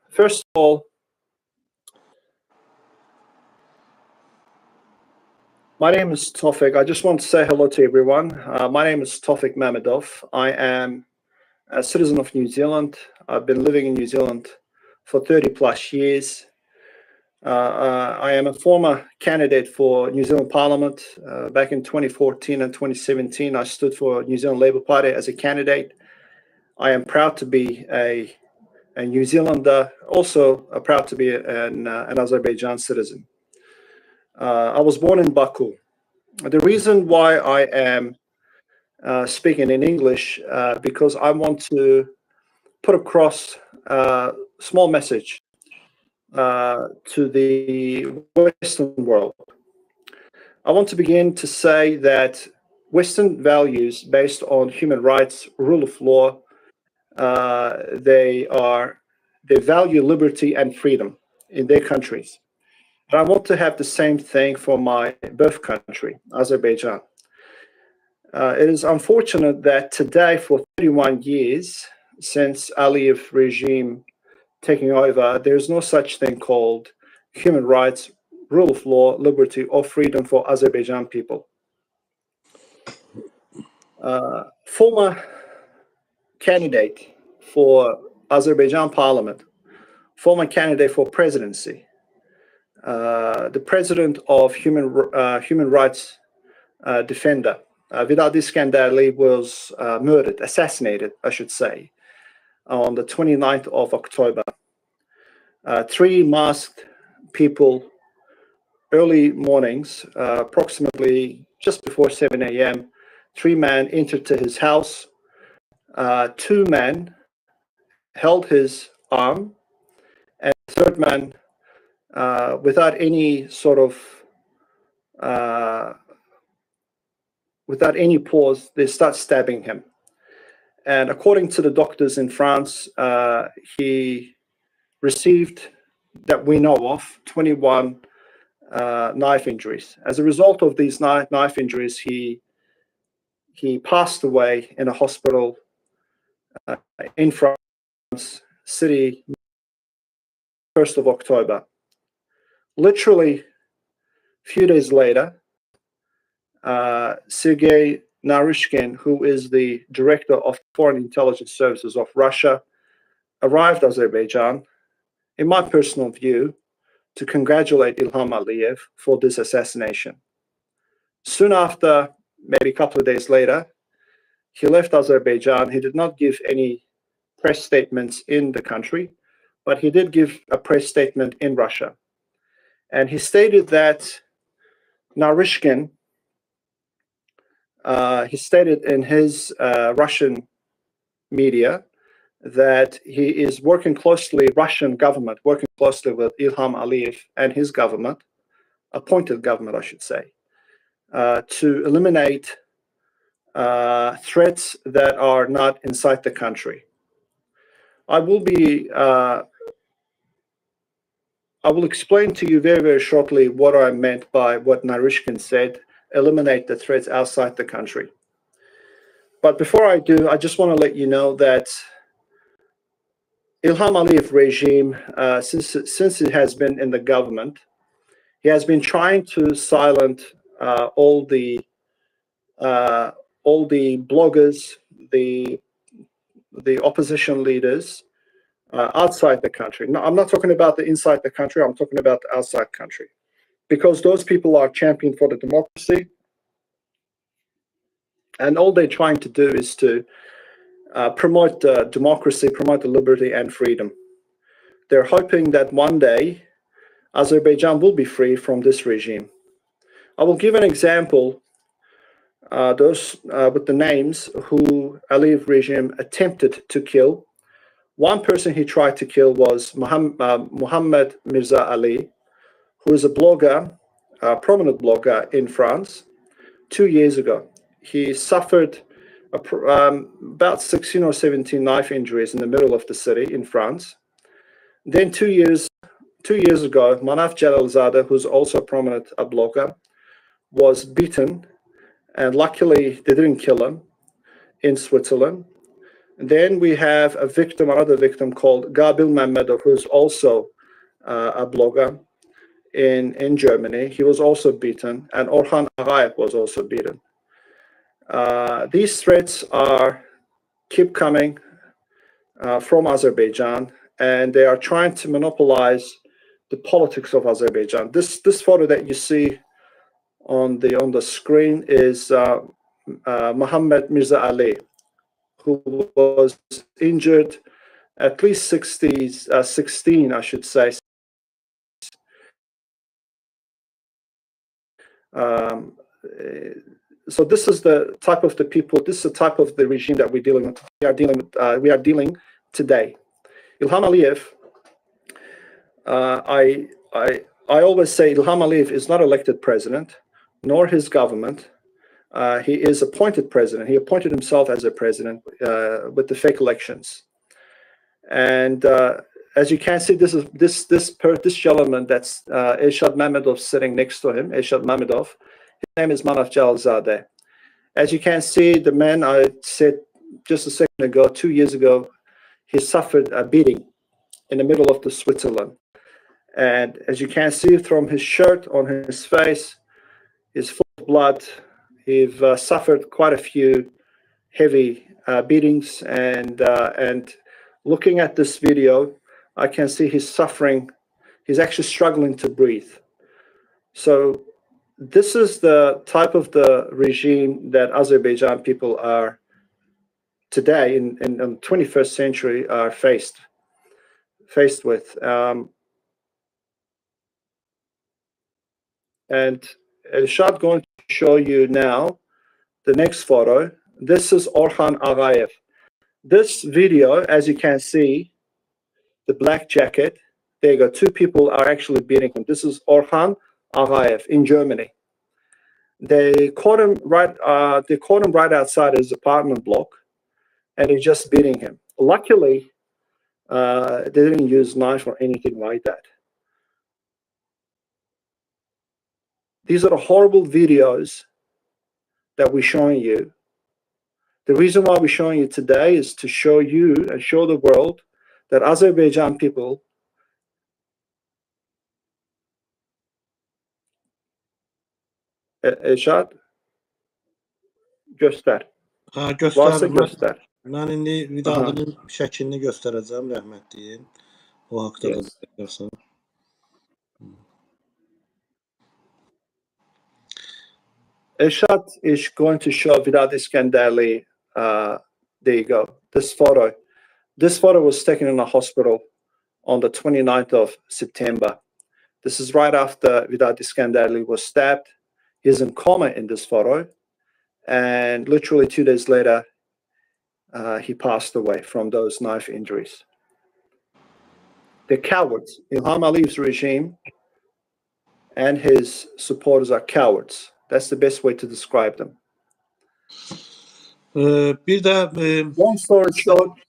First of all, my name is Tofik. I just want to say hello to everyone. My name is Tofik Mamedov. I am a citizen of New Zealand. I've been living in New Zealand for 30 plus years. I am a former candidate for New Zealand Parliament. Back in 2014 and 2017, I stood for New Zealand Labour Party as a candidate. I am proud to be a New Zealander, also proud to be an Azerbaijan citizen. I was born in Baku. The reason why I am speaking in English, because I want to put across a small message to the Western world. I want to begin to say that Western values based on human rights, rule of law, they value liberty and freedom in their countries. And I want to have the same thing for my birth country, Azerbaijan. It is unfortunate that today, for 31 years since Aliyev regime taking over, there is no such thing called human rights, rule of law, liberty, or freedom for Azerbaijan people. Former candidate for Azerbaijan parliament, former candidate for presidency, the president of human rights defender, Vidal Iskandarli, was murdered, assassinated, I should say, on the 29th of October. Three masked people, early mornings, approximately just before 7 a.m., three men entered to his house. Two men held his arm, and the third man, without any sort of without any pause, they start stabbing him. And according to the doctors in France, he received, that we know of, 21 knife injuries. As a result of these knife injuries, he passed away in a hospital in France city, 1st of October. Literally a few days later, Sergei Naryshkin, who is the director of Foreign Intelligence Services of Russia, arrived in Azerbaijan, in my personal view, to congratulate Ilham Aliyev for this assassination. Soon after, maybe a couple of days later, he left Azerbaijan. He did not give any press statements in the country, but he did give a press statement in Russia. And he stated that Naryshkin, he stated in his Russian media that he is working closely, Russian government, working closely with Ilham Aliyev and his government, appointed government, I should say, to eliminate threats that are not inside the country. I will explain to you very, very shortly what I meant by what Naryshkin said, eliminate the threats outside the country. But before I do, I just want to let you know that Ilham Aliyev regime, since it has been in the government, he has been trying to silence all the bloggers, the opposition leaders outside the country. No, I'm not talking about the inside the country, I'm talking about the outside country. Because those people are championing for the democracy, and all they're trying to do is to promote democracy, promote the liberty and freedom. They're hoping that one day Azerbaijan will be free from this regime. I will give an example, those with the names who Aliyev regime attempted to kill. One person he tried to kill was Mohammed Mirza Ali, who is a blogger, a prominent blogger in France. 2 years ago, he suffered about 16 or 17 knife injuries in the middle of the city in France. Then 2 years ago, Manaf Jalalzadeh, who's also a prominent blogger, was beaten, and luckily they didn't kill him, in Switzerland. Then we have a victim, another victim called Gabil Mamedov, who's also a blogger in Germany. He was also beaten, and Orhan Ağayev was also beaten. These threats keep coming from Azerbaijan, and they are trying to monopolize the politics of Azerbaijan. This photo that you see on the screen is Mohammed Mirza Ali, who was injured at least 16, I should say. So this is the type of the people. This is the type of the regime that we're dealing with. We are dealing today. Ilham Aliyev. I always say Ilham Aliyev is not elected president, nor his government. He is appointed president. He appointed himself as a president with the fake elections. And as you can see, this gentleman that's Elshad Mamedov sitting next to him, Elshad Mamedov. His name is Manaf Jalzadeh. As you can see, the man I said just a second ago, 2 years ago, he suffered a beating in the middle of the Switzerland. And as you can see from his shirt on his face, he's full of blood. He's suffered quite a few heavy beatings, and looking at this video, I can see he's suffering. He's actually struggling to breathe. So this is the type of the regime that Azerbaijan people are today in the 21st century are faced with. And Elshad going to show you now the next photo. This is Orhan Ağayev. This video, as you can see, the black jacket, there you go, two people are actually beating him. This is Orhan Ağayev in Germany. They caught him right outside his apartment block, and they're just beating him. Luckily, they didn't use knife or anything like that. These are the horrible videos that we're showing you. The reason why we're showing you today is to show you and show the world that Azerbaijan people Elshad, göster. Göster. Göster. Mən indi Vidadinin şəklini göstərəcəm, rəhmətliyin. O haqda da deyirsən. Elshad is going to show Vidad Iskandarli. There you go. This photo. This photo was taken in a hospital on the 29th of September. This is right after Vidad Iskandarli was stabbed. He's in coma in this photo. And literally 2 days later, he passed away from those knife injuries. They're cowards. Ilham Aliyev's regime and his supporters are cowards. That's the best way to describe them. Bir də long story short,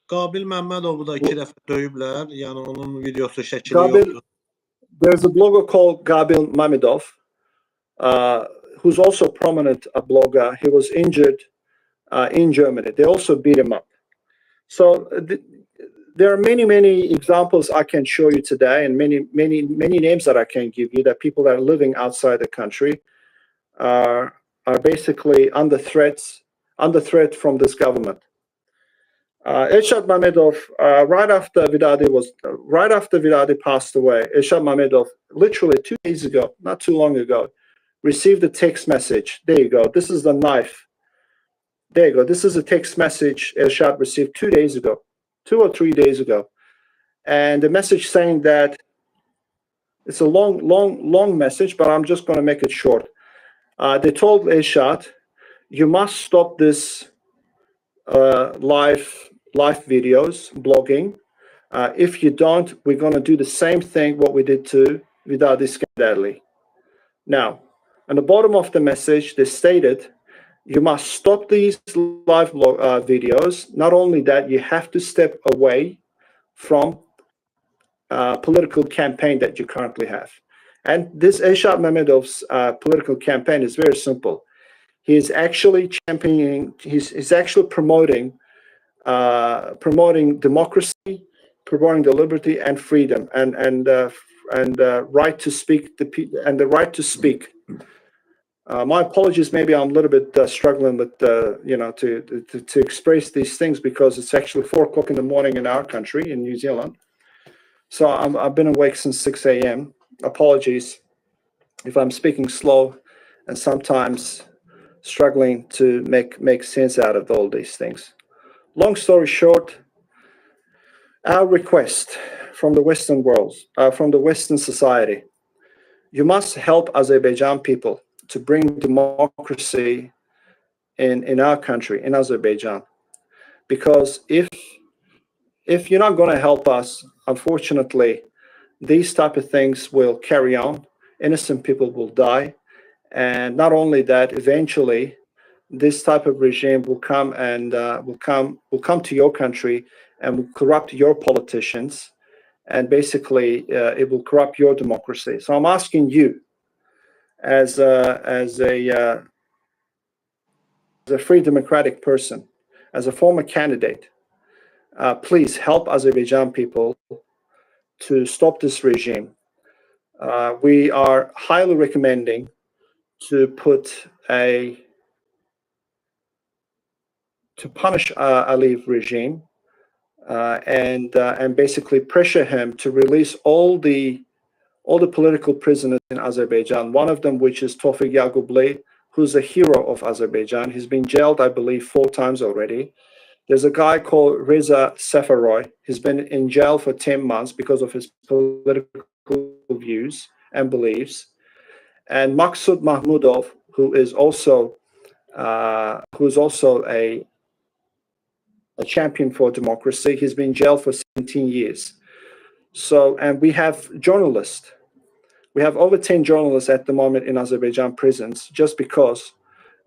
Qabil Məmmədovu da 2 dəfə döyüblər. Yəni onun videosu şəkili yoxdur. There's a blogger called Gabil Mamedov, who's also prominent a blogger. He was injured in Germany. They also beat him up. So there are many examples I can show you today, and many names that I can give you, that people that are living outside the country are basically under threat from this government. Elshad Mamedov, right after Vidadi passed away, Elshad Mamedov, literally 2 days ago, not too long ago, received a text message. There you go. This is the knife. There you go. This is a text message Elshad received 2 days ago, 2 or 3 days ago. And the message saying that, it's a long message, but I'm just going to make it short. They told Elshad, you must stop this live videos, blogging. If you don't, we're going to do the same thing what we did to Vidad Iskandarli. Now, on the bottom of the message, they stated, you must stop these live videos. Not only that, you have to step away from political campaign that you currently have. And this Elshad Mamedov's political campaign is very simple. he is actually championing, he's actually promoting democracy, promoting the liberty and freedom and right to speak, the right to speak. My apologies, maybe I'm a little bit struggling with to express these things because it's actually 4 o'clock in the morning in our country, in New Zealand. So I've been awake since 6 a.m. Apologies if I'm speaking slow and sometimes struggling to make sense out of all these things. Long story short, our request from the Western world, from the Western society, you must help Azerbaijan people to bring democracy in our country, in Azerbaijan. Because if you're not going to help us, unfortunately, these type of things will carry on. Innocent people will die. And not only that, eventually, this type of regime will come and will come to your country and will corrupt your politicians. And basically, it will corrupt your democracy. So I'm asking you, as a free democratic person, as a former candidate, please help Azerbaijan people to stop this regime. We are highly recommending to punish Aliyev regime and basically pressure him to release all the political prisoners in Azerbaijan. One of them, which is Tofik Yagubli, who's a hero of Azerbaijan. He's been jailed, I believe, 4 times already. There's a guy called Reza Safaroy. He's been in jail for 10 months because of his political views and beliefs. And Maksud Mahmudov, who is also a champion for democracy. He's been jailed for 17 years. So, and we have journalists. We have over 10 journalists at the moment in Azerbaijan prisons just because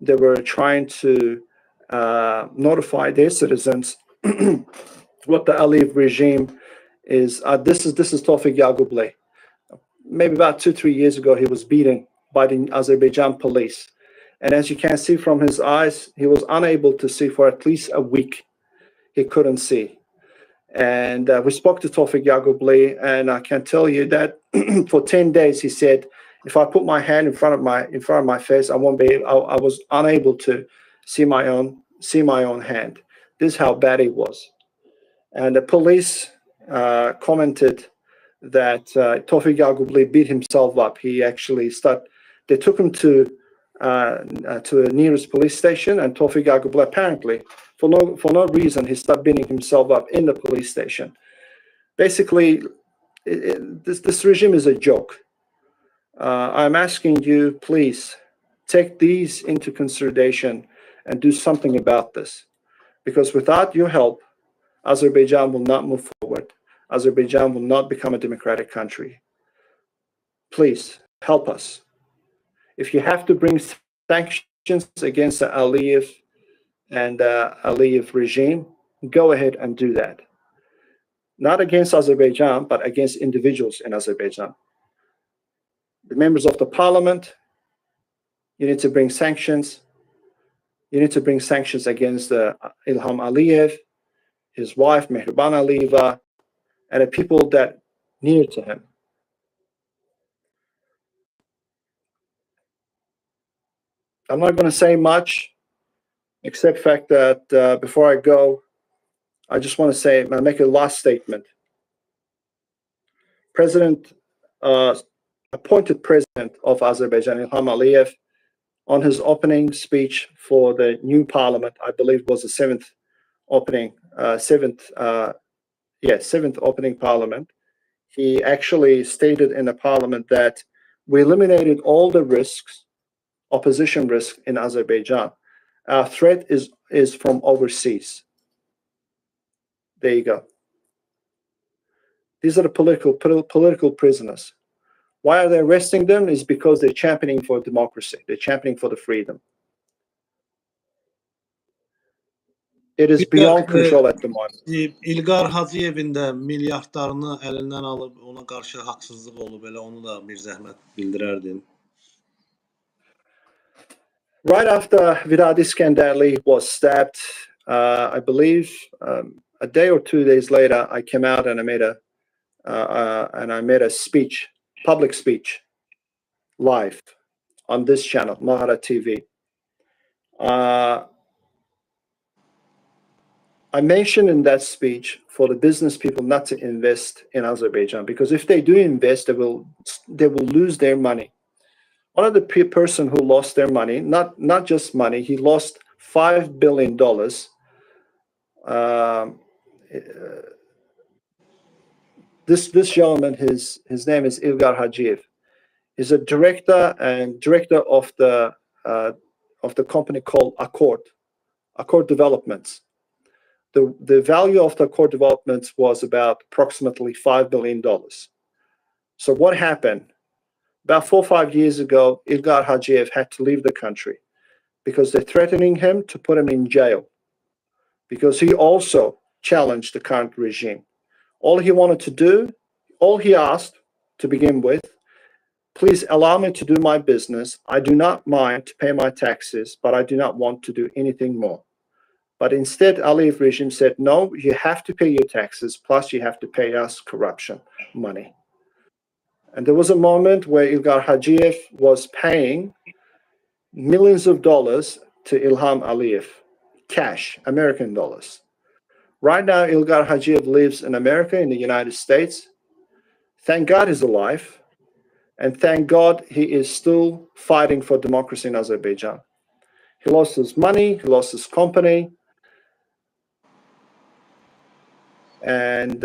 they were trying to notify their citizens what the Aliyev regime is. This is Tofik Yagubli. Maybe about 2-3 years ago, he was beaten by the Azerbaijan police. And as you can see from his eyes, he was unable to see for at least a week. He couldn't see. And we spoke to Tofik Yagubli, and I can tell you that for 10 days, he said, if I put my hand in front of my face, I was unable to see my own hand. This is how bad it was. And the police commented that Tofik Yagubli beat himself up. He actually they took him to the nearest police station, and Tofik Yagubli apparently, for no reason, he started beating himself up in the police station. Basically, this regime is a joke. I'm asking you, please, take these into consideration and do something about this. Because without your help, Azerbaijan will not move forward. Azerbaijan will not become a democratic country. Please, help us. If you have to bring sanctions against the Aliyev and Aliyev regime, go ahead and do that. Not against Azerbaijan, but against individuals in Azerbaijan. The members of the parliament, you need to bring sanctions. You need to bring sanctions against Ilham Aliyev, his wife, Mehriban Aliyeva, and the people that near to him. I'm not going to say much, except the fact that before I go, I just want to make a last statement. Appointed president of Azerbaijan, Ilham Aliyev, on his opening speech for the new parliament, I believe was the seventh opening parliament. He actually stated in the parliament that we eliminated all the risks, opposition risk in Azerbaijan. Our threat is from overseas. There you go. These are the political prisoners. Why are they arresting them? Is because they're championing for democracy. They're championing for the freedom. It is beyond control at the moment. İlqar Hacıyevin də milyardlarını əlindən alıb ona qarşı haqsızlıq olub, elə onu da bir zəhmət bildirərdin. Right after Vidar Iskandari was stabbed, I believe a day or 2 days later, I came out and I made a speech, public speech, live on this channel, Mahara TV. I mentioned in that speech for the business people not to invest in Azerbaijan, because if they do invest, they will lose their money. One of the person who lost their money, not just money, he lost $5 billion. This gentleman, his name is Ilgar Hacıyev. He's a director of the company called Accord Developments. The value of the Accord Developments was about approximately $5 billion. So what happened? About 4 or 5 years ago, Ilgar Hacıyev had to leave the country because they're threatening him to put him in jail because he also challenged the current regime. All he wanted to do, all he asked to begin with, please allow me to do my business. I do not mind to pay my taxes, but I do not want to do anything more. But instead, Aliyev regime said, no, you have to pay your taxes, plus you have to pay us corruption money. And there was a moment where Ilgar Hacıyev was paying millions of dollars to Ilham Aliyev, cash, American dollars. Right now, Ilgar Hacıyev lives in America, in the United States. Thank God he's alive. And thank God he is still fighting for democracy in Azerbaijan. He lost his money, he lost his company. And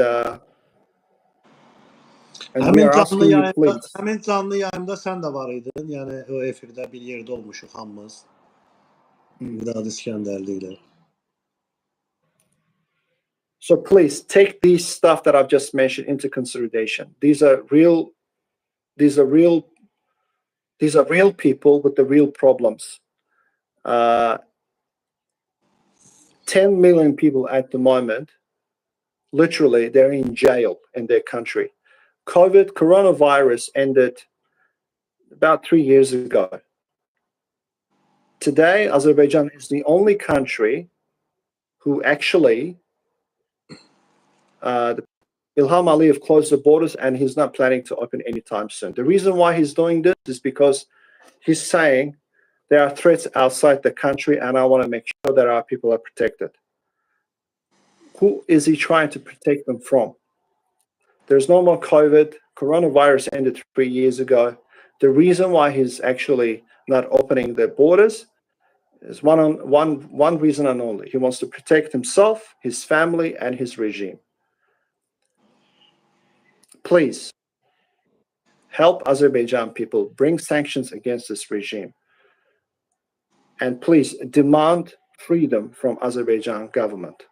we are asking you, please. Həmin canlı yayımda sən də var idin. Yəni o efirdə bir yerdə olmuşuq hamımız. Vidar İskəndərli ilə. So please take these stuff that I've just mentioned into consideration. These are real people with the real problems. 10 million people at the moment, literally, they're in jail in their country. Coronavirus ended about 3 years ago. Today, Azerbaijan is the only country who actually, Ilham Aliyev closed the borders and he's not planning to open anytime soon. The reason why he's doing this is because he's saying there are threats outside the country and I want to make sure that our people are protected. Who is he trying to protect them from? There's no more COVID. Coronavirus ended 3 years ago. The reason why he's actually not opening the borders is one reason and only. He wants to protect himself, his family, and his regime. Please help Azerbaijan people, bring sanctions against this regime. And please demand freedom from Azerbaijan government.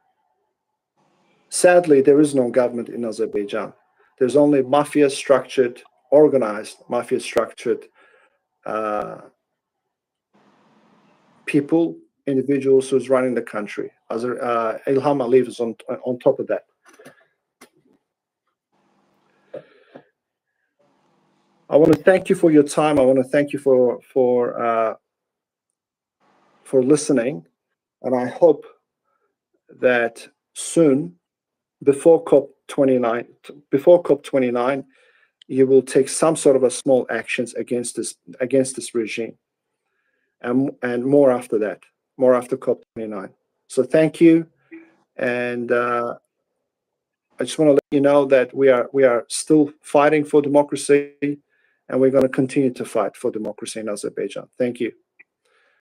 Sadly, there is no government in Azerbaijan. There's only mafia-structured, organized, mafia-structured people, individuals who's running the country. Ilham Aliyev is on top of that. I want to thank you for your time. I want to thank you for listening, and I hope that soon, before COP29, you will take some sort of a small actions against this regime, and more after that, more after COP29. So thank you, and I just want to let you know that we are still fighting for democracy, and we're going to continue to fight for democracy in Azerbaijan. Thank you.